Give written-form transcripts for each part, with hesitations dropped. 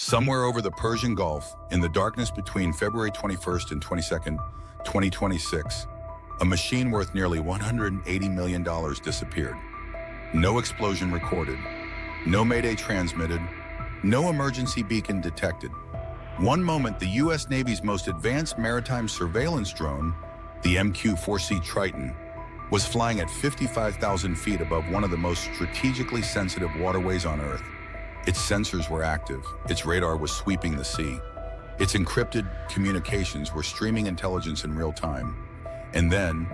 Somewhere over the Persian Gulf, in the darkness between February 21st and 22nd, 2026, a machine worth nearly $180 million disappeared. No explosion recorded, no mayday transmitted, no emergency beacon detected. One moment, the U.S. Navy's most advanced maritime surveillance drone, the MQ-4C Triton, was flying at 55,000 feet above one of the most strategically sensitive waterways on Earth. Its sensors were active, its radar was sweeping the sea, its encrypted communications were streaming intelligence in real time. And then,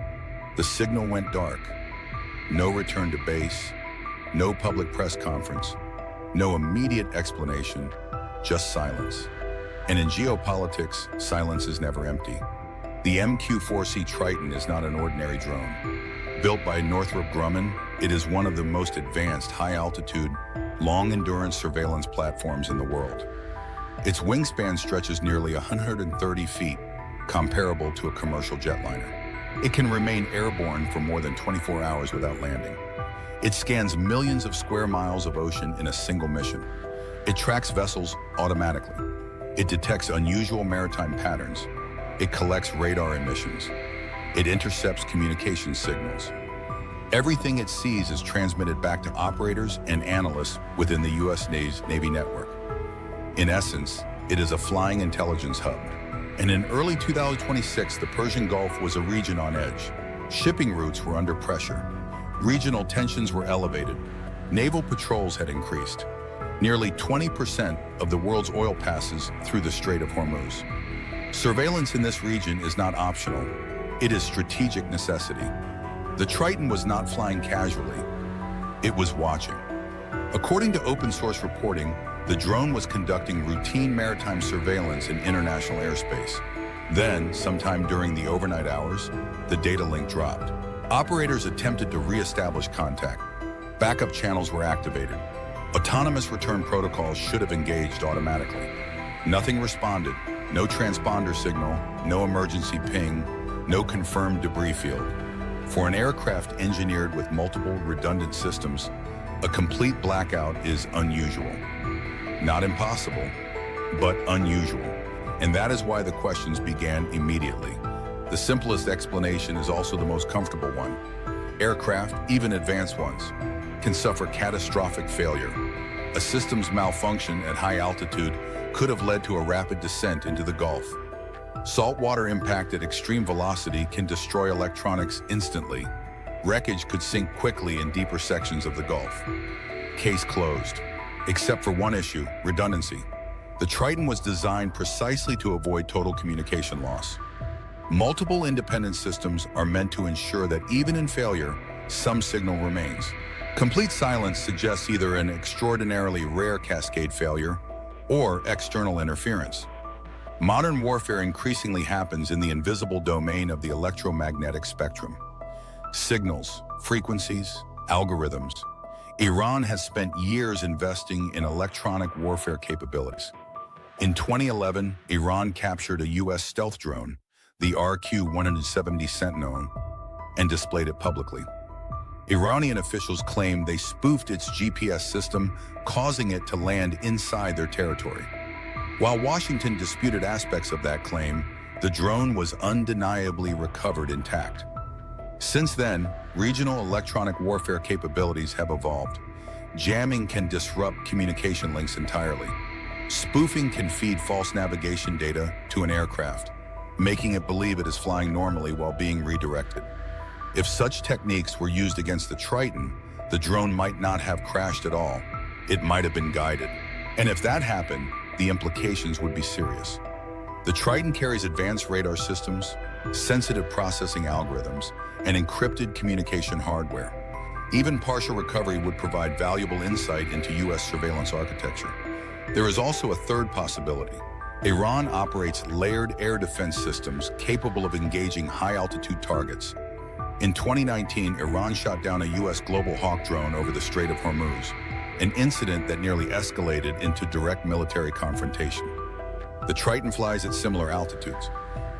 the signal went dark. No return to base, no public press conference, no immediate explanation, just silence. And in geopolitics, silence is never empty. The MQ-4C Triton is not an ordinary drone. Built by Northrop Grumman, it is one of the most advanced high-altitude, long-endurance surveillance platforms in the world. Its wingspan stretches nearly 130 feet, comparable to a commercial jetliner. It can remain airborne for more than 24 hours without landing. It scans millions of square miles of ocean in a single mission. It tracks vessels automatically. It detects unusual maritime patterns. It collects radar emissions. It intercepts communication signals. Everything it sees is transmitted back to operators and analysts within the U.S. Navy network. In essence, it is a flying intelligence hub. And in early 2026, the Persian Gulf was a region on edge. Shipping routes were under pressure. Regional tensions were elevated. Naval patrols had increased. Nearly 20% of the world's oil passes through the Strait of Hormuz. Surveillance in this region is not optional. It is strategic necessity. The Triton was not flying casually. It was watching. According to open-source reporting, the drone was conducting routine maritime surveillance in international airspace. Then, sometime during the overnight hours, the data link dropped. Operators attempted to re-establish contact. Backup channels were activated. Autonomous return protocols should have engaged automatically. Nothing responded. No transponder signal, no emergency ping, no confirmed debris field. For an aircraft engineered with multiple redundant systems, a complete blackout is unusual. Not impossible, but unusual. And that is why the questions began immediately. The simplest explanation is also the most comfortable one. Aircraft, even advanced ones, can suffer catastrophic failure. A system's malfunction at high altitude could have led to a rapid descent into the Gulf. Saltwater impact at extreme velocity can destroy electronics instantly. Wreckage could sink quickly in deeper sections of the Gulf. Case closed. Except for one issue, redundancy. The Triton was designed precisely to avoid total communication loss. Multiple independent systems are meant to ensure that even in failure, some signal remains. Complete silence suggests either an extraordinarily rare cascade failure or external interference. Modern warfare increasingly happens in the invisible domain of the electromagnetic spectrum. Signals, frequencies, algorithms. Iran has spent years investing in electronic warfare capabilities. In 2011, Iran captured a U.S. stealth drone, the RQ-170 Sentinel, and displayed it publicly. Iranian officials claimed they spoofed its GPS system, causing it to land inside their territory. While Washington disputed aspects of that claim, the drone was undeniably recovered intact. Since then, regional electronic warfare capabilities have evolved. Jamming can disrupt communication links entirely. Spoofing can feed false navigation data to an aircraft, making it believe it is flying normally while being redirected. If such techniques were used against the Triton, the drone might not have crashed at all. It might have been guided. And if that happened, the implications would be serious. The Triton carries advanced radar systems, sensitive processing algorithms, and encrypted communication hardware. Even partial recovery would provide valuable insight into U.S. surveillance architecture. There is also a third possibility. Iran operates layered air defense systems capable of engaging high-altitude targets. In 2019, Iran shot down a U.S. Global Hawk drone over the Strait of Hormuz, an incident that nearly escalated into direct military confrontation. The Triton flies at similar altitudes.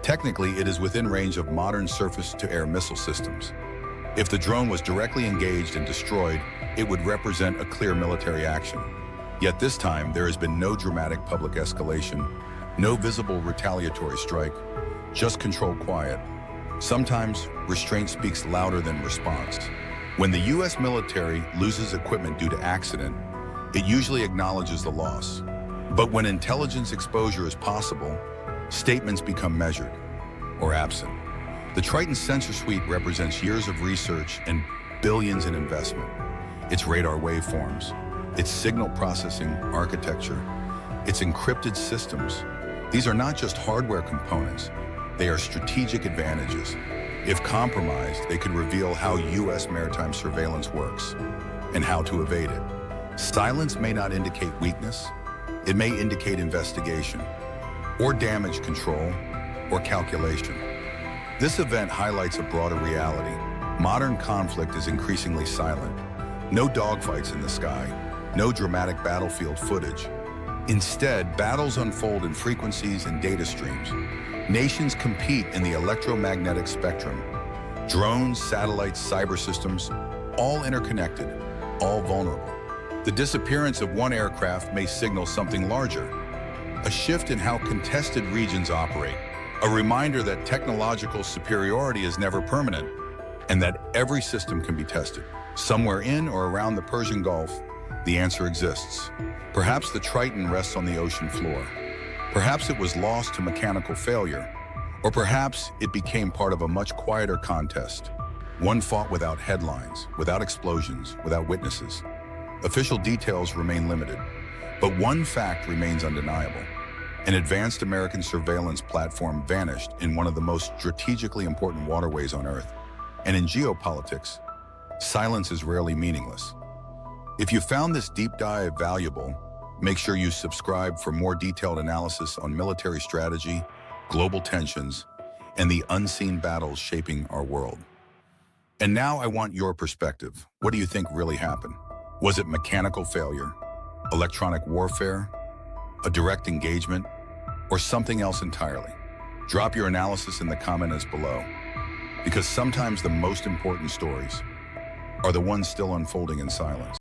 Technically, it is within range of modern surface-to-air missile systems. If the drone was directly engaged and destroyed, it would represent a clear military action. Yet this time, there has been no dramatic public escalation, no visible retaliatory strike, just controlled quiet. Sometimes, restraint speaks louder than response. When the U.S. military loses equipment due to accident, it usually acknowledges the loss. But when intelligence exposure is possible, statements become measured or absent. The Triton sensor suite represents years of research and billions in investment. Its radar waveforms, its signal processing architecture, its encrypted systems. These are not just hardware components, they are strategic advantages. If compromised, they could reveal how U.S. maritime surveillance works and how to evade it. Silence may not indicate weakness, it may indicate investigation, or damage control, or calculation. This event highlights a broader reality. Modern conflict is increasingly silent. No dogfights in the sky, no dramatic battlefield footage. Instead, battles unfold in frequencies and data streams. Nations compete in the electromagnetic spectrum. Drones, satellites, cyber systems, all interconnected, all vulnerable. The disappearance of one aircraft may signal something larger, a shift in how contested regions operate, a reminder that technological superiority is never permanent, and that every system can be tested. Somewhere in or around the Persian Gulf, the answer exists. Perhaps the Triton rests on the ocean floor. Perhaps it was lost to mechanical failure, or perhaps it became part of a much quieter contest, one fought without headlines, without explosions, without witnesses. Official details remain limited, but one fact remains undeniable. An advanced American surveillance platform vanished in one of the most strategically important waterways on Earth. And in geopolitics, silence is rarely meaningless. If you found this deep dive valuable, make sure you subscribe for more detailed analysis on military strategy, global tensions, and the unseen battles shaping our world. And now I want your perspective. What do you think really happened? Was it mechanical failure, electronic warfare, a direct engagement, or something else entirely? Drop your analysis in the comments below, because sometimes the most important stories are the ones still unfolding in silence.